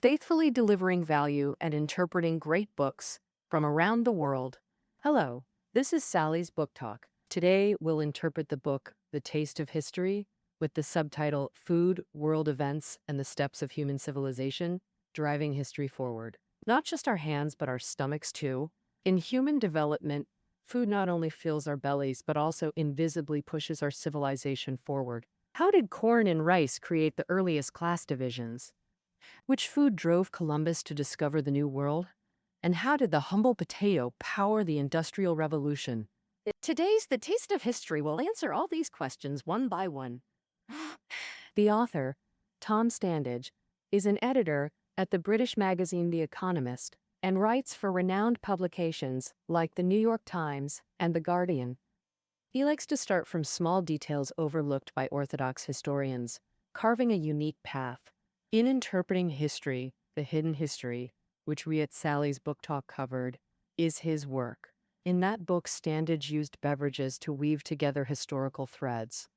faithfully delivering value and interpreting great books from around the world. Hello, this is Sally's Book Talk. Today, we'll interpret the book The Taste of History with the subtitle Food, World Events, and the Steps of Human Civilization, Driving History Forward. Not just our hands, but our stomachs too. In human development, food not only fills our bellies, but also invisibly pushes our civilization forward. How did corn and rice create the earliest class divisions? Which food drove Columbus to discover the New World? And how did the humble potato power the Industrial Revolution? Today's The Taste of History will answer all these questions one by one. The author, Tom Standage, is an editor at the British magazine The Economist and writes for renowned publications like the New York Times and The Guardian. He likes to start from small details overlooked by orthodox historians, carving a unique path. In interpreting history, the hidden history, which we at Sally's Book Talk covered, is his work. In that book, Standage used beverages to weave together historical threads.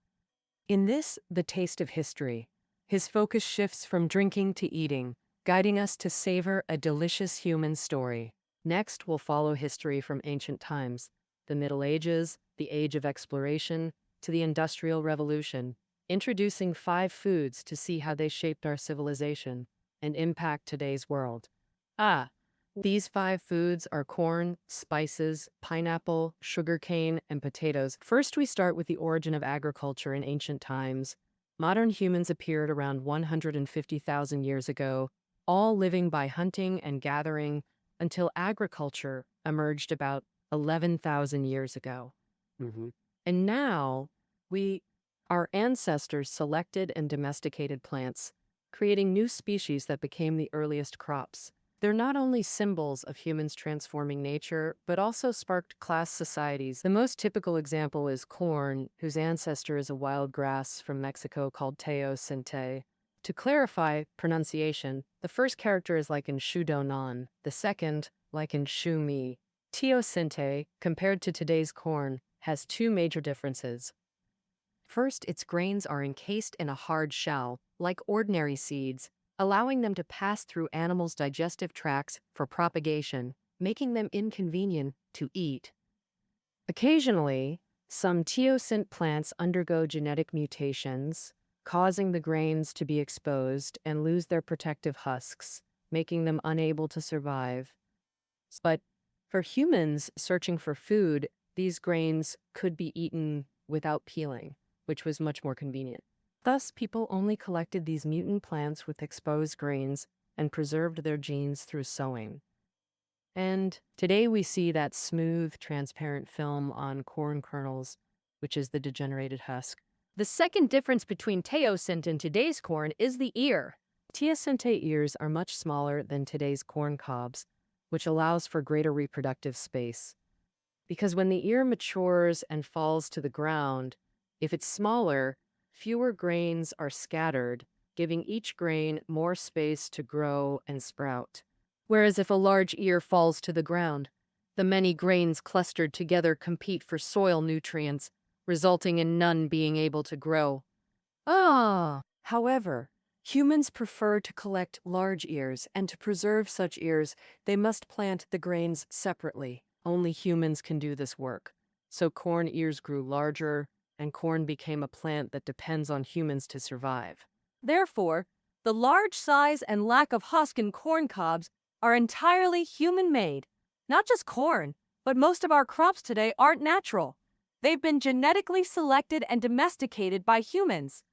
In this, The Taste of History, his focus shifts from drinking to eating, guiding us to savor a delicious human story. Next, we'll follow history from ancient times, the Middle Ages, the Age of Exploration, to the Industrial Revolution, introducing 5 foods to see how they shaped our civilization and impact today's world. These 5 foods are corn, spices, pineapple, sugarcane, and potatoes. First, we start with the origin of agriculture in ancient times. Modern humans appeared around 150,000 years ago, all living by hunting and gathering until agriculture emerged about 11,000 years ago. And now, our ancestors selected and domesticated plants, creating new species that became the earliest crops. They're not only symbols of humans transforming nature, but also sparked class societies. The most typical example is corn, whose ancestor is a wild grass from Mexico called teosinte. To clarify pronunciation, the first character is like in shudonan, the second like in shumi. Teosinte, compared to today's corn, has 2 major differences. First, its grains are encased in a hard shell, like ordinary seeds, allowing them to pass through animals' digestive tracts for propagation, making them inconvenient to eat. Occasionally, some teosint plants undergo genetic mutations, causing the grains to be exposed and lose their protective husks, making them unable to survive. But for humans searching for food, these grains could be eaten without peeling, which was much more convenient. Thus, people only collected these mutant plants with exposed grains and preserved their genes through sowing. And today we see that smooth, transparent film on corn kernels, which is the degenerated husk. The second difference between teosinte and today's corn is the ear. Teosinte ears are much smaller than today's corn cobs, which allows for greater reproductive space. Because when the ear matures and falls to the ground, if it's smaller, fewer grains are scattered, giving each grain more space to grow and sprout. Whereas if a large ear falls to the ground, the many grains clustered together compete for soil nutrients, resulting in none being able to grow. However, humans prefer to collect large ears, and to preserve such ears, they must plant the grains separately. Only humans can do this work. So corn ears grew larger, and corn became a plant that depends on humans to survive. Therefore, the large size and lack of husk in corn cobs are entirely human-made. Not just corn, but most of our crops today aren't natural. They've been genetically selected and domesticated by humans.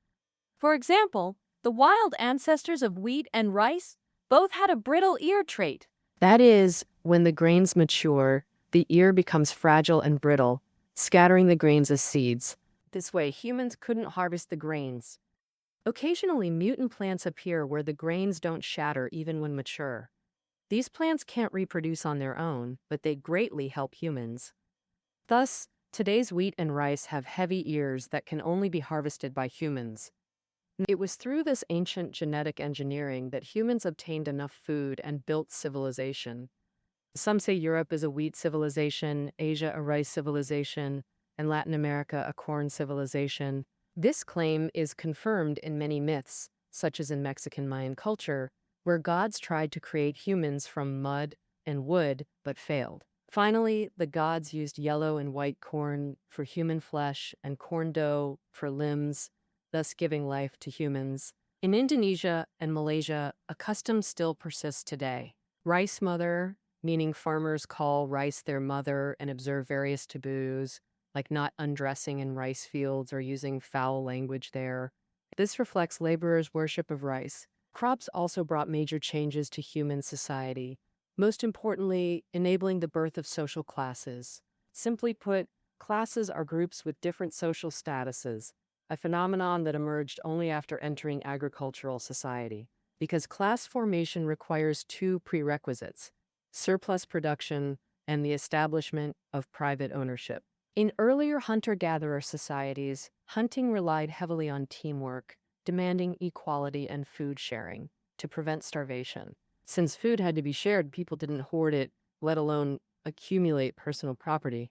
For example, the wild ancestors of wheat and rice both had a brittle ear trait. That is, when the grains mature, the ear becomes fragile and brittle, scattering the grains as seeds. This way, humans couldn't harvest the grains. Occasionally, mutant plants appear where the grains don't shatter even when mature. These plants can't reproduce on their own, but they greatly help humans. Thus, today's wheat and rice have heavy ears that can only be harvested by humans. It was through this ancient genetic engineering that humans obtained enough food and built civilization. Some say Europe is a wheat civilization, Asia a rice civilization, and Latin America a corn civilization. This claim is confirmed in many myths, such as in Mexican Mayan culture, where gods tried to create humans from mud and wood but failed. Finally, the gods used yellow and white corn for human flesh and corn dough for limbs, thus giving life to humans. In Indonesia and Malaysia, a custom still persists today. Rice mother, meaning farmers call rice their mother and observe various taboos, like not undressing in rice fields or using foul language there. This reflects laborers' worship of rice. Crops also brought major changes to human society, most importantly, enabling the birth of social classes. Simply put, classes are groups with different social statuses, a phenomenon that emerged only after entering agricultural society. Because class formation requires two prerequisites: surplus production and the establishment of private ownership. In earlier hunter-gatherer societies, hunting relied heavily on teamwork, demanding equality and food sharing to prevent starvation. Since food had to be shared, people didn't hoard it, let alone accumulate personal property.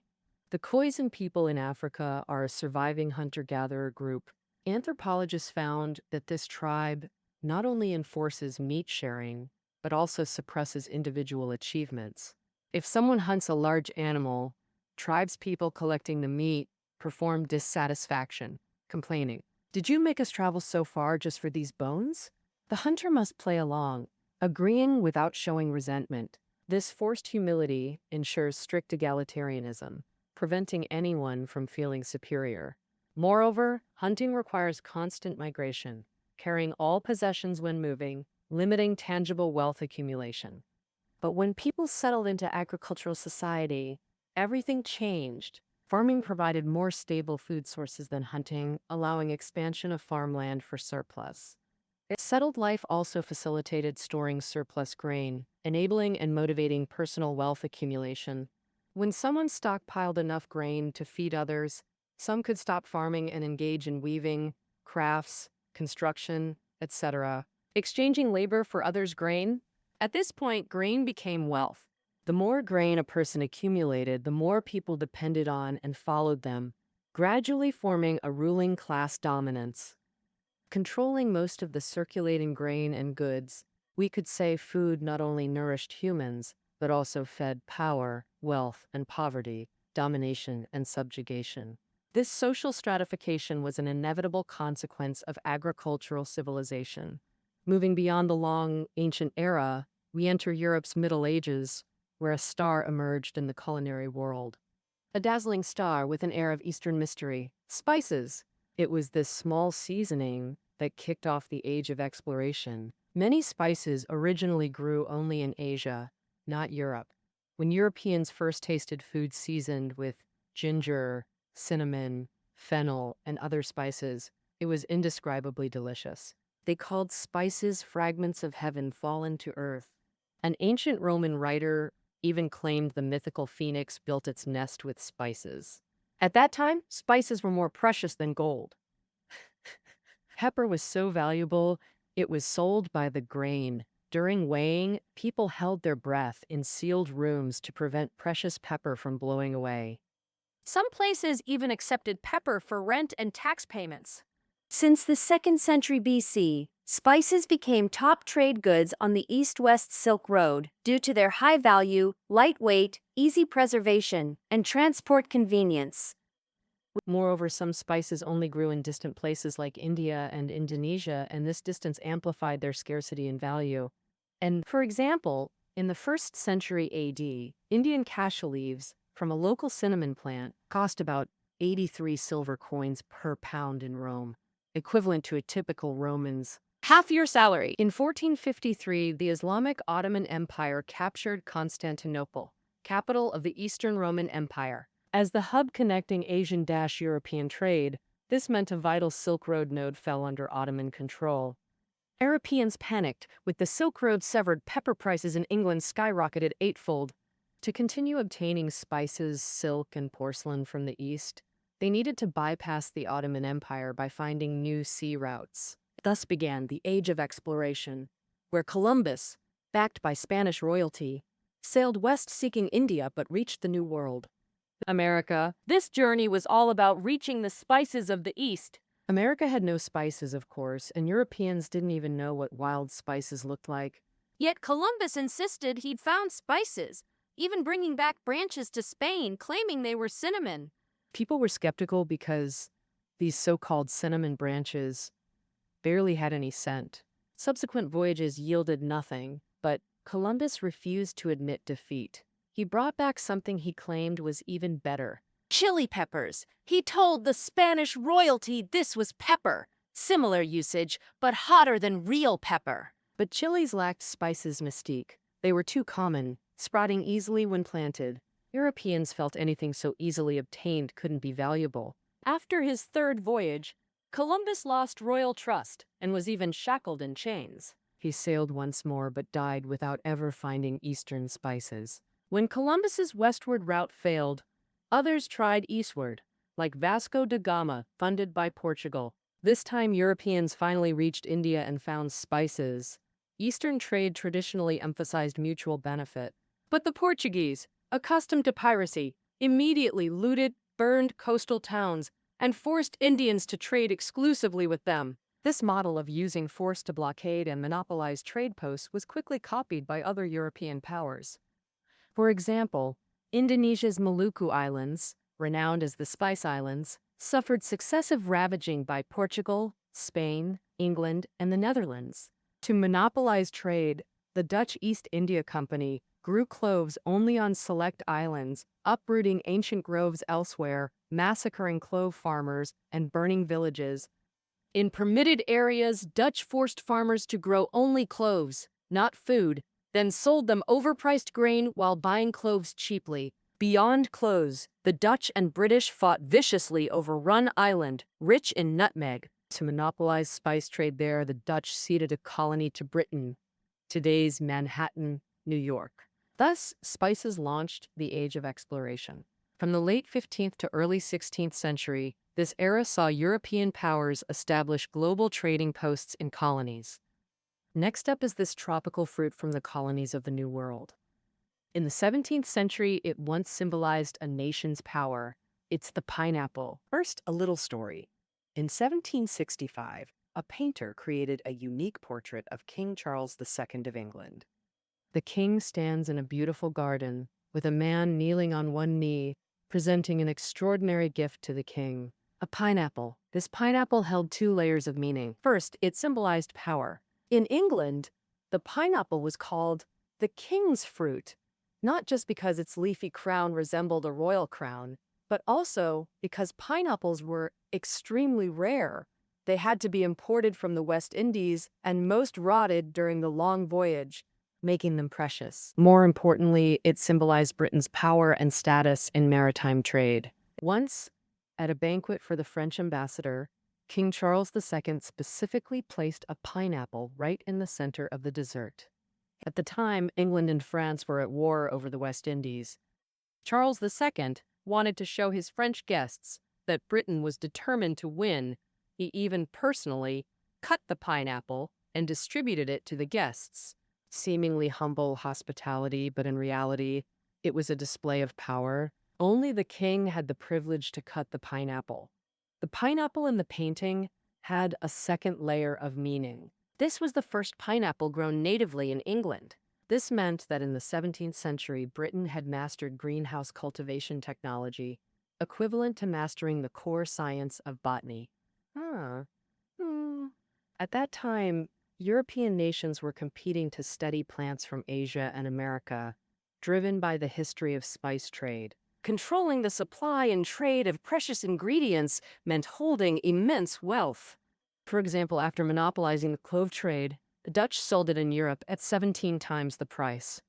The Khoisan people in Africa are a surviving hunter-gatherer group. Anthropologists found that this tribe not only enforces meat sharing, but also suppresses individual achievements. If someone hunts a large animal, tribespeople collecting the meat perform dissatisfaction, complaining, "Did you make us travel so far just for these bones?" The hunter must play along, agreeing without showing resentment. This forced humility ensures strict egalitarianism, preventing anyone from feeling superior. Moreover, hunting requires constant migration, carrying all possessions when moving, limiting tangible wealth accumulation. But when people settled into agricultural society, everything changed. Farming provided more stable food sources than hunting, allowing expansion of farmland for surplus. Settled life also facilitated storing surplus grain, enabling and motivating personal wealth accumulation. When someone stockpiled enough grain to feed others, some could stop farming and engage in weaving, crafts, construction, etc., exchanging labor for others' grain. At this point, grain became wealth. The more grain a person accumulated, the more people depended on and followed them, gradually forming a ruling class dominance. Controlling most of the circulating grain and goods, we could say food not only nourished humans, but also fed power, wealth, and poverty, domination, and subjugation. This social stratification was an inevitable consequence of agricultural civilization. Moving beyond the long, ancient era, we enter Europe's Middle Ages, where a star emerged in the culinary world. A dazzling star with an air of Eastern mystery. Spices. It was this small seasoning that kicked off the age of exploration. Many spices originally grew only in Asia, not Europe. When Europeans first tasted food seasoned with ginger, cinnamon, fennel, and other spices, it was indescribably delicious. They called spices fragments of heaven fallen to earth. An ancient Roman writer even claimed the mythical phoenix built its nest with spices. At that time, spices were more precious than gold. Pepper was so valuable, it was sold by the grain. During weighing, people held their breath in sealed rooms to prevent precious pepper from blowing away. Some places even accepted pepper for rent and tax payments. Since the 2nd century BC, spices became top trade goods on the East-West Silk Road due to their high value, lightweight, easy preservation, and transport convenience. Moreover, some spices only grew in distant places like India and Indonesia, and this distance amplified their scarcity and value. And, for example, in the 1st century AD, Indian cassia leaves from a local cinnamon plant cost about 83 silver coins per pound in Rome, equivalent to a typical Roman's half-year salary. In 1453, the Islamic Ottoman Empire captured Constantinople, capital of the Eastern Roman Empire. As the hub connecting Asian-European trade, this meant a vital Silk Road node fell under Ottoman control. Europeans panicked. With the Silk Road severed, pepper prices in England skyrocketed eightfold. To continue obtaining spices, silk, and porcelain from the East, they needed to bypass the Ottoman Empire by finding new sea routes. Thus began the Age of Exploration, where Columbus, backed by Spanish royalty, sailed west seeking India but reached the New World. America. This journey was all about reaching the spices of the East. America had no spices, of course, and Europeans didn't even know what wild spices looked like. Yet Columbus insisted he'd found spices, even bringing back branches to Spain claiming they were cinnamon. People were skeptical because these so-called cinnamon branches barely had any scent. Subsequent voyages yielded nothing, but Columbus refused to admit defeat. He brought back something he claimed was even better. Chili peppers. He told the Spanish royalty this was pepper. Similar usage, but hotter than real pepper. But chilies lacked spices' mystique. They were too common, sprouting easily when planted. Europeans felt anything so easily obtained couldn't be valuable. After his third voyage, Columbus lost royal trust and was even shackled in chains. He sailed once more but died without ever finding eastern spices. When Columbus's westward route failed, others tried eastward, like Vasco da Gama, funded by Portugal. This time Europeans finally reached India and found spices. Eastern trade traditionally emphasized mutual benefit. But the Portuguese, accustomed to piracy, immediately looted, burned coastal towns, and forced Indians to trade exclusively with them. This model of using force to blockade and monopolize trade posts was quickly copied by other European powers. For example, Indonesia's Maluku Islands, renowned as the Spice Islands, suffered successive ravaging by Portugal, Spain, England, and the Netherlands. To monopolize trade, the Dutch East India Company grew cloves only on select islands, uprooting ancient groves elsewhere, massacring clove farmers, and burning villages. In permitted areas, Dutch forced farmers to grow only cloves, not food, then sold them overpriced grain while buying cloves cheaply. Beyond cloves, the Dutch and British fought viciously over Run Island, rich in nutmeg. To monopolize spice trade there, the Dutch ceded a colony to Britain, today's Manhattan, New York. Thus, spices launched the age of exploration. From the late 15th to early 16th century, this era saw European powers establish global trading posts in colonies. Next up is this tropical fruit from the colonies of the New World. In the 17th century, it once symbolized a nation's power. It's the pineapple. First, a little story. In 1765, a painter created a unique portrait of King Charles II of England. The king stands in a beautiful garden, with a man kneeling on one knee, presenting an extraordinary gift to the king. A pineapple. This pineapple held two layers of meaning. First, it symbolized power. In England, the pineapple was called the king's fruit, not just because its leafy crown resembled a royal crown, but also because pineapples were extremely rare. They had to be imported from the West Indies and most rotted during the long voyage, making them precious. More importantly, it symbolized Britain's power and status in maritime trade. Once, at a banquet for the French ambassador, King Charles II specifically placed a pineapple right in the center of the dessert. At the time, England and France were at war over the West Indies. Charles II wanted to show his French guests that Britain was determined to win. He even personally cut the pineapple and distributed it to the guests. Seemingly humble hospitality, but in reality, it was a display of power. Only the king had the privilege to cut the pineapple. The pineapple in the painting had a second layer of meaning. This was the first pineapple grown natively in England. This meant that in the 17th century, Britain had mastered greenhouse cultivation technology, equivalent to mastering the core science of botany. At that time, European nations were competing to study plants from Asia and America, driven by the history of spice trade. Controlling the supply and trade of precious ingredients meant holding immense wealth. For example, after monopolizing the clove trade, the Dutch sold it in Europe at 17 times the price.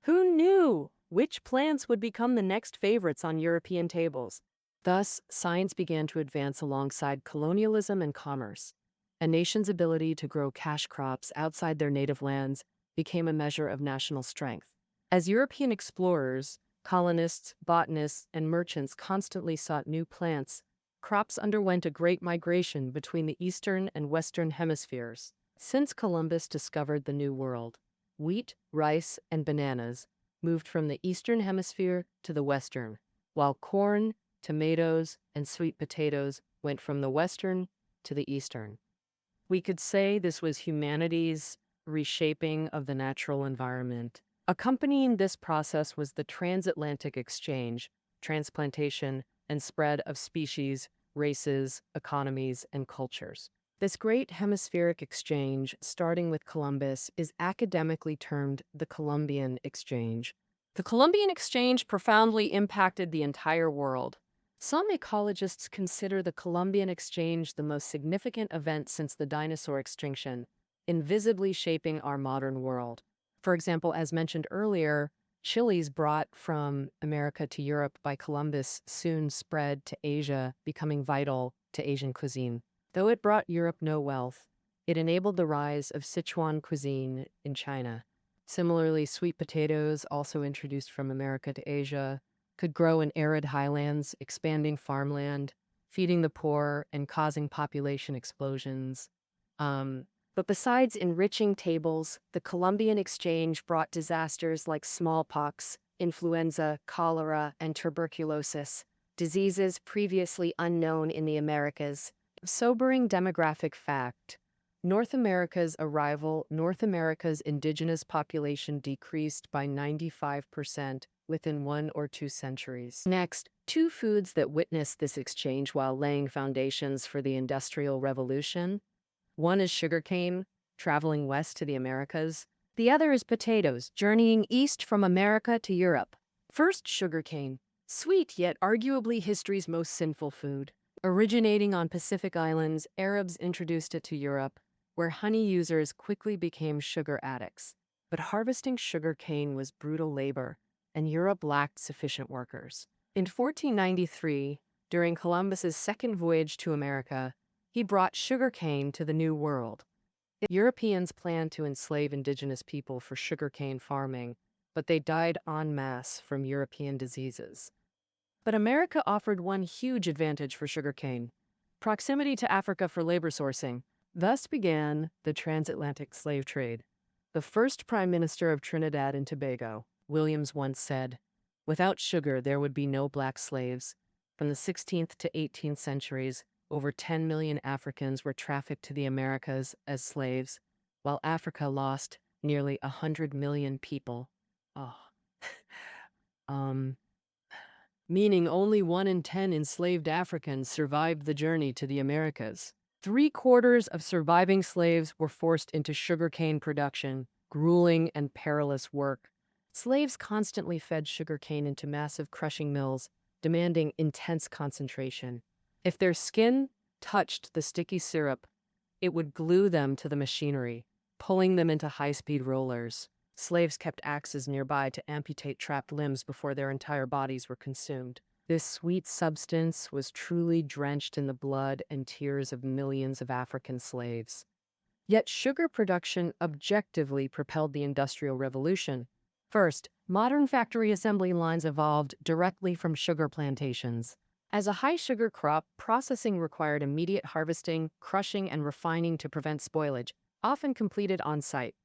Who knew which plants would become the next favorites on European tables? Thus, science began to advance alongside colonialism and commerce. A nation's ability to grow cash crops outside their native lands became a measure of national strength. As European explorers, colonists, botanists, and merchants constantly sought new plants, crops underwent a great migration between the eastern and western hemispheres. Since Columbus discovered the New World, wheat, rice, and bananas moved from the eastern hemisphere to the western, while corn, tomatoes, and sweet potatoes went from the western to the eastern. We could say this was humanity's reshaping of the natural environment. Accompanying this process was the transatlantic exchange, transplantation, and spread of species, races, economies, and cultures. This great hemispheric exchange, starting with Columbus, is academically termed the Columbian Exchange. The Columbian Exchange profoundly impacted the entire world. Some ecologists consider the Columbian Exchange the most significant event since the dinosaur extinction, invisibly shaping our modern world. For example, as mentioned earlier, chilies brought from America to Europe by Columbus soon spread to Asia, becoming vital to Asian cuisine. Though it brought Europe no wealth, it enabled the rise of Sichuan cuisine in China. Similarly, sweet potatoes, also introduced from America to Asia, could grow in arid highlands, expanding farmland, feeding the poor, and causing population explosions. But besides enriching tables, the Columbian Exchange brought disasters like smallpox, influenza, cholera, and tuberculosis, diseases previously unknown in the Americas. Sobering demographic fact. North America's indigenous population decreased by 95% within 1 or 2 centuries. Next, 2 foods that witnessed this exchange while laying foundations for the Industrial Revolution. One is sugarcane, traveling west to the Americas. The other is potatoes, journeying east from America to Europe. First, sugarcane. Sweet, yet arguably history's most sinful food. Originating on Pacific Islands, Arabs introduced it to Europe, where honey users quickly became sugar addicts. But harvesting sugarcane was brutal labor, and Europe lacked sufficient workers. In 1493, during Columbus's second voyage to America, he brought sugarcane to the New World. Europeans planned to enslave indigenous people for sugarcane farming, but they died en masse from European diseases. But America offered one huge advantage for sugarcane: proximity to Africa for labor sourcing. Thus began the transatlantic slave trade. The first Prime Minister of Trinidad and Tobago, Williams, once said, "Without sugar, there would be no black slaves." From the 16th to 18th centuries, over 10 million Africans were trafficked to the Americas as slaves, while Africa lost nearly 100 million people. Oh. Meaning only 1 in 10 enslaved Africans survived the journey to the Americas. 3/4 of surviving slaves were forced into sugarcane production, grueling and perilous work. Slaves constantly fed sugarcane into massive crushing mills, demanding intense concentration. If their skin touched the sticky syrup, it would glue them to the machinery, pulling them into high-speed rollers. Slaves kept axes nearby to amputate trapped limbs before their entire bodies were consumed. This sweet substance was truly drenched in the blood and tears of millions of African slaves. Yet sugar production objectively propelled the Industrial Revolution. First, modern factory assembly lines evolved directly from sugar plantations. As a high-sugar crop, processing required immediate harvesting, crushing, and refining to prevent spoilage, often completed on-site.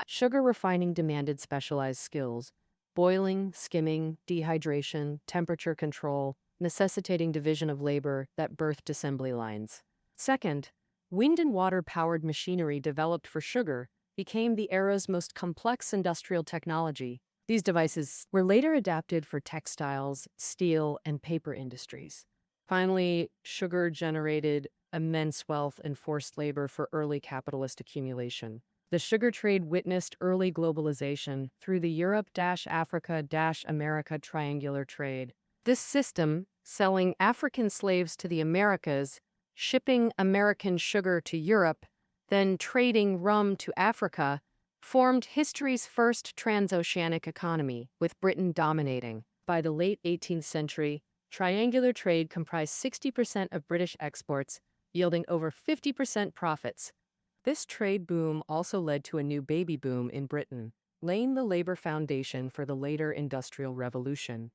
Sugar refining demanded specialized skills: boiling, skimming, dehydration, temperature control, necessitating division of labor that birthed assembly lines. Second, wind and water-powered machinery developed for sugar became the era's most complex industrial technology. These devices were later adapted for textiles, steel, and paper industries. Finally, sugar generated immense wealth and forced labor for early capitalist accumulation. The sugar trade witnessed early globalization through the Europe-Africa-America triangular trade. This system, selling African slaves to the Americas, shipping American sugar to Europe, then trading rum to Africa, formed history's first transoceanic economy, with Britain dominating. By the late 18th century, triangular trade comprised 60% of British exports, yielding over 50% profits. This trade boom also led to a new baby boom in Britain, laying the labor foundation for the later Industrial Revolution.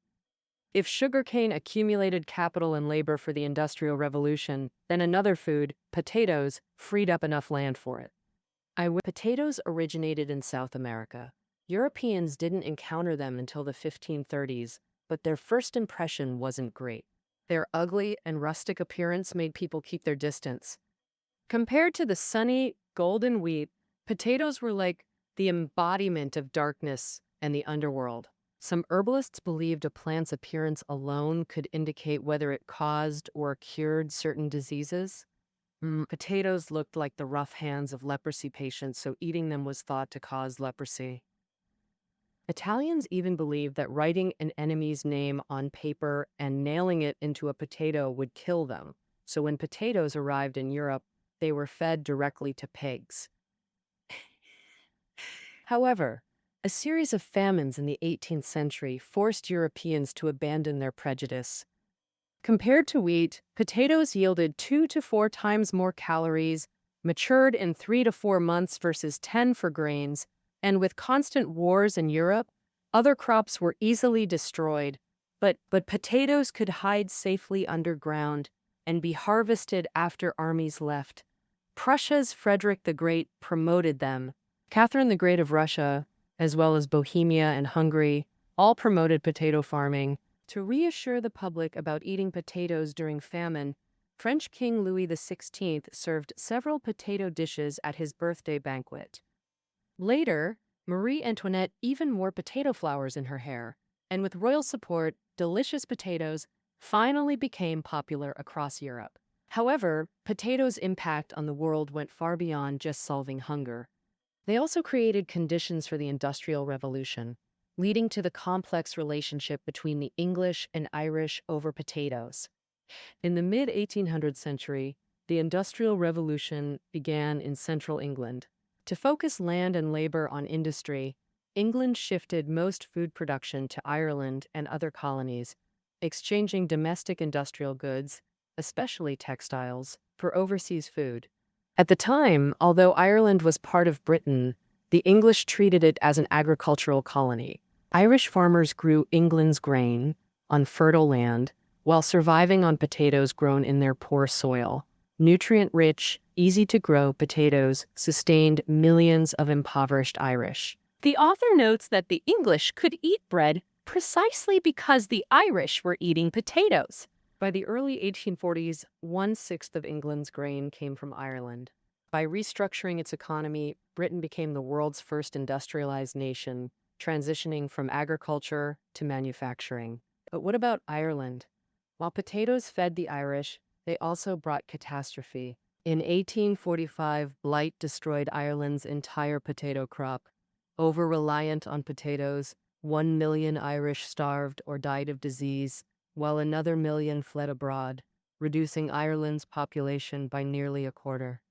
If sugarcane accumulated capital and labor for the Industrial Revolution, then another food, potatoes, freed up enough land for it. Potatoes originated in South America. Europeans didn't encounter them until the 1530s, but their first impression wasn't great. Their ugly and rustic appearance made people keep their distance. Compared to the sunny, golden wheat, Potatoes were like the embodiment of darkness and the underworld. Some herbalists believed a plant's appearance alone could indicate whether it caused or cured certain diseases. Potatoes looked like the rough hands of leprosy patients, so eating them was thought to cause leprosy. Italians even believed that writing an enemy's name on paper and nailing it into a potato would kill them. So when potatoes arrived in Europe, they were fed directly to pigs. However, a series of famines in the 18th century forced Europeans to abandon their prejudice. Compared to wheat, potatoes yielded 2 to 4 times more calories, matured in 3 to 4 months versus 10 for grains, and with constant wars in Europe, other crops were easily destroyed. But potatoes could hide safely underground and be harvested after armies left. Prussia's Frederick the Great promoted them. Catherine the Great of Russia, as well as Bohemia and Hungary, all promoted potato farming. To reassure the public about eating potatoes during famine, French King Louis XVI served several potato dishes at his birthday banquet. Later, Marie Antoinette even wore potato flowers in her hair, and with royal support, delicious potatoes finally became popular across Europe. However, potatoes' impact on the world went far beyond just solving hunger. They also created conditions for the Industrial Revolution, leading to the complex relationship between the English and Irish over potatoes. In the mid-1800th century, the Industrial Revolution began in central England. To focus land and labor on industry, England shifted most food production to Ireland and other colonies, exchanging domestic industrial goods, especially textiles, for overseas food. At the time, although Ireland was part of Britain, the English treated it as an agricultural colony. Irish farmers grew England's grain on fertile land while surviving on potatoes grown in their poor soil. Nutrient-rich, easy-to-grow potatoes sustained millions of impoverished Irish. The author notes that the English could eat bread precisely because the Irish were eating potatoes. By the early 1840s, 1/6 of England's grain came from Ireland. By restructuring its economy, Britain became the world's first industrialized nation, transitioning from agriculture to manufacturing. But what about Ireland? While potatoes fed the Irish, they also brought catastrophe. In 1845, blight destroyed Ireland's entire potato crop. Over-reliant on potatoes, 1 million Irish starved or died of disease, while another million fled abroad, reducing Ireland's population by nearly a quarter.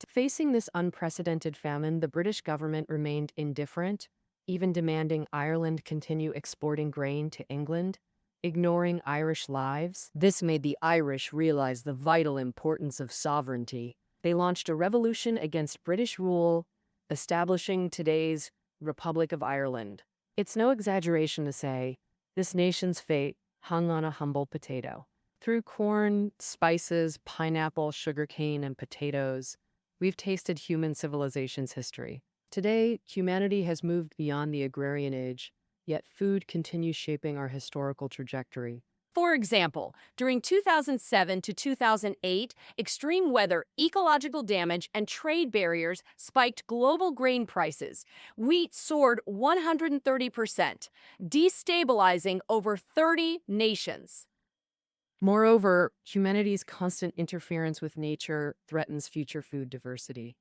Facing this unprecedented famine, the British government remained indifferent, even demanding Ireland continue exporting grain to England, ignoring Irish lives. This made the Irish realize the vital importance of sovereignty. They launched a revolution against British rule, establishing today's Republic of Ireland. It's no exaggeration to say this nation's fate hung on a humble potato. Through corn, spices, pineapple, sugarcane, and potatoes, we've tasted human civilization's history. Today, humanity has moved beyond the agrarian age, yet food continues shaping our historical trajectory. For example, during 2007 to 2008, extreme weather, ecological damage, and trade barriers spiked global grain prices. Wheat soared 130%, destabilizing over 30 nations. Moreover, humanity's constant interference with nature threatens future food diversity.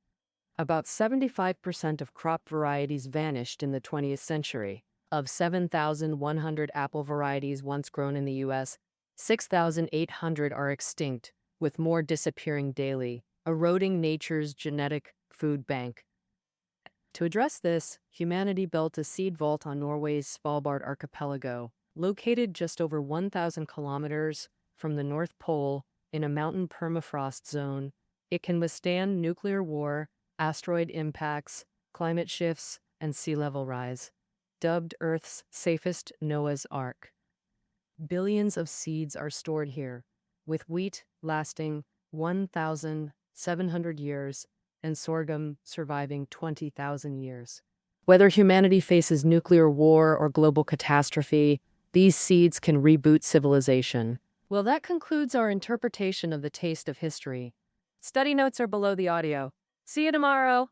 About 75% of crop varieties vanished in the 20th century. Of 7,100 apple varieties once grown in the U.S., 6,800 are extinct, with more disappearing daily, eroding nature's genetic food bank. To address this, humanity built a seed vault on Norway's Svalbard archipelago, located just over 1,000 kilometers from the North Pole in a mountain permafrost zone. It can withstand nuclear war, asteroid impacts, climate shifts, and sea level rise. Dubbed Earth's safest Noah's Ark. Billions of seeds are stored here, with wheat lasting 1,700 years and sorghum surviving 20,000 years. Whether humanity faces nuclear war or global catastrophe, these seeds can reboot civilization. Well, that concludes our interpretation of the taste of history. Study notes are below the audio. See you tomorrow!